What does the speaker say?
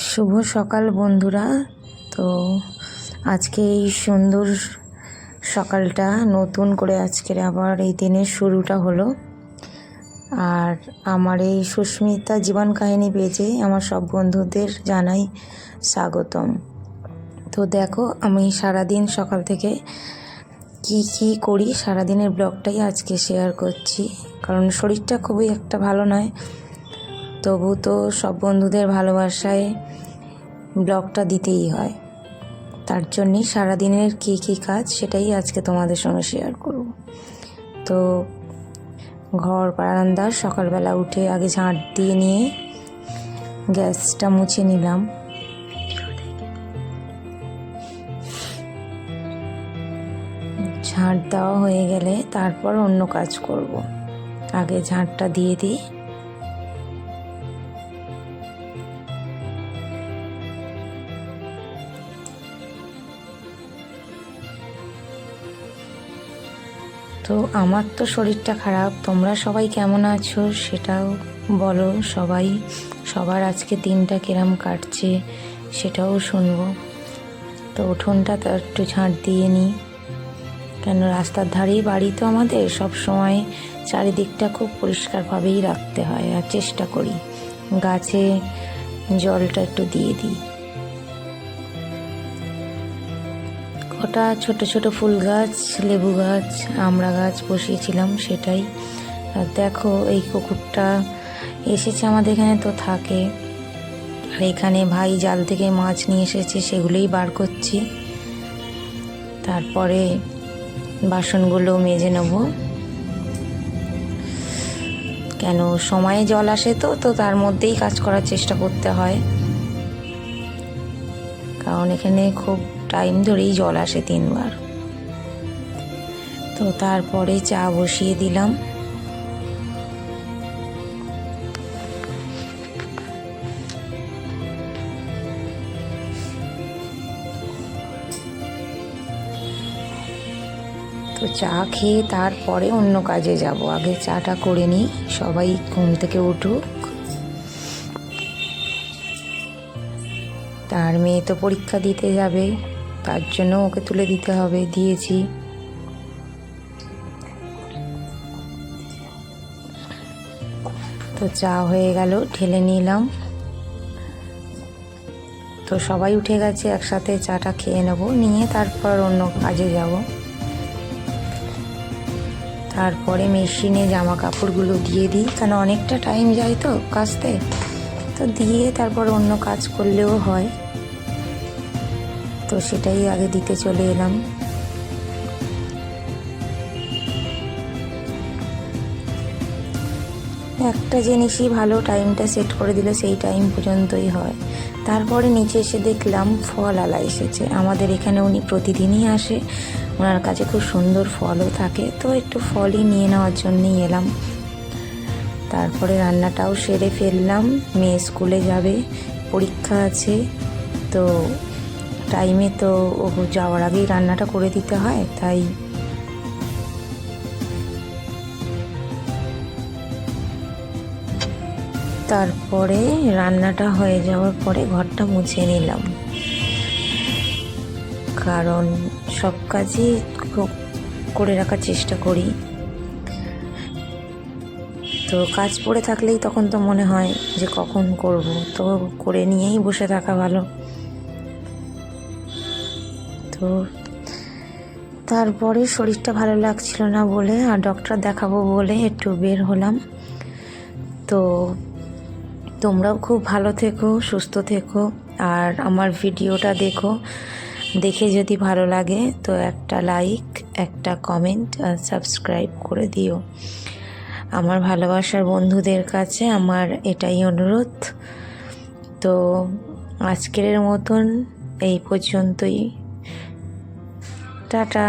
শুভ সকাল বন্ধুরা। তো আজকে এই সুন্দর সকালটা নতুন করে আজকের আবার এই দিনের শুরুটা হলো। আর আমার এই সুস্মিতা জীবন কাহিনী পেজে আমার সব বন্ধুদের জানাই স্বাগতম। তো দেখো, আমি সারাদিন সকাল থেকে কি করি সারাদিনের ব্লগটাই আজকে শেয়ার করছি, কারণ শরীরটা খুবই একটা ভালো নয়। তবু তো সব বন্ধুদের ভালোবাসায় ব্লগটা দিতেই হয়, তার জন্যই সারাদিনের কী কাজ সেটাই আজকে তোমাদের সঙ্গে শেয়ার করব। তো ঘর বারান্দা সকালবেলা উঠে আগে ঝাঁট দিয়ে নিয়ে গ্যাসটা মুছে নিলাম। ঝাঁট দেওয়া হয়ে গেলে তারপর অন্য কাজ করব। আগে ঝাঁটটা দিয়ে দিই। তো আমার তো শরীরটা খারাপ, তোমরা সবাই কেমন আছো সেটাও বলো। সবার আজকে দিনটা কিরম কাটছে সেটাও শুনবো। তো উঠোনটা তো একটু ঝাঁট দিয়ে নিই, কেন রাস্তার ধারেই বাড়ি তো আমাদের, সব সময় চারিদিকটা খুব পরিষ্কারভাবেই রাখতে হয়, আর চেষ্টা করি গাছে জলটা একটু দিয়ে দিই। কটা ছোট ছোট ফুল গাছ, লেবু গাছ, আমড়া গাছ বসিয়েছিলাম সেটাই। আর দেখো, এই কুকুরটা এসেছে আমাদের এখানে, তো থাকে। আর এখানে ভাই জাল থেকে মাছ নিয়ে এসেছে, সেগুলোই বার করছি। তারপরে বাসনগুলো মেজে নেব, কেন সময়ে জল আসে তো তার মধ্যেই কাজ করার চেষ্টা করতে হয়, কারণ এখানে খুব টাইম ধরেই জল আসে 3 বার। তো তারপরে চা বসিয়ে দিলাম। তো চা খেয়ে তারপরে অন্য কাজে যাব, আগে চাটা করে নিই। সবাই ঘুম থেকে উঠুক। তার মেয়ে তো পরীক্ষা দিতে যাবে, তার জন্য ওকে তুলে দিতে হবে, দিয়েছি। তো চা হয়ে গেল, ঢেলে নিলাম। তো সবাই উঠে গেছে, একসাথে চাটা খেয়ে নেব, নিয়ে তারপর অন্য কাজে যাব। তারপরে মেশিনে জামা কাপড়গুলো দিয়ে দিই, কারণ অনেকটা টাইম যায় তো কাচতে। তো দিয়ে তারপর অন্য কাজ করলেও হয়, তো সেটাই আগে দিতে চলে এলাম। একটা জিনিসই ভালো, টাইমটা সেট করে দিলে সেই টাইম পর্যন্তই হয়। তারপরে নিচে এসে দেখলাম ফলওয়ালা এসেছে আমাদের এখানে, উনি প্রতিদিনই আসে, ওনার কাছে খুব সুন্দর ফলও থাকে, তো একটু ফলই নিয়ে নেওয়ার জন্যই এলাম। তারপরে রান্নাটাও সেরে ফেললাম, মেয়ে স্কুলে যাবে, পরীক্ষা আছে, তো টাইমে তো ও যাওয়ার আগেই রান্নাটা করে দিতে হয়, তাই তারপরে রান্নাটা হয়ে যাওয়ার পরে ঘরটা মুছে নিলাম, কারণ সব কাজই করে রাখার চেষ্টা করি। তো কাজ পড়ে থাকলেই তখন তো মনে হয় যে কখন করব, তো করে নিয়েই বসে থাকা ভালো। তো তারপরে শরীরটা ভালো লাগছিল না বলে আর ডক্টর দেখাবো বলে একটু বের হলাম। তো তোমরাও খুব ভালো থেকো, সুস্থ থেকো, আর আমার ভিডিওটা দেখে যদি ভালো লাগে তো একটা লাইক, একটা কমেন্ট আর সাবস্ক্রাইব করে দিও। আমার ভালোবাসার বন্ধুদের কাছে আমার এটাই অনুরোধ। তো আজকের মতন এই পর্যন্তই, টাটা।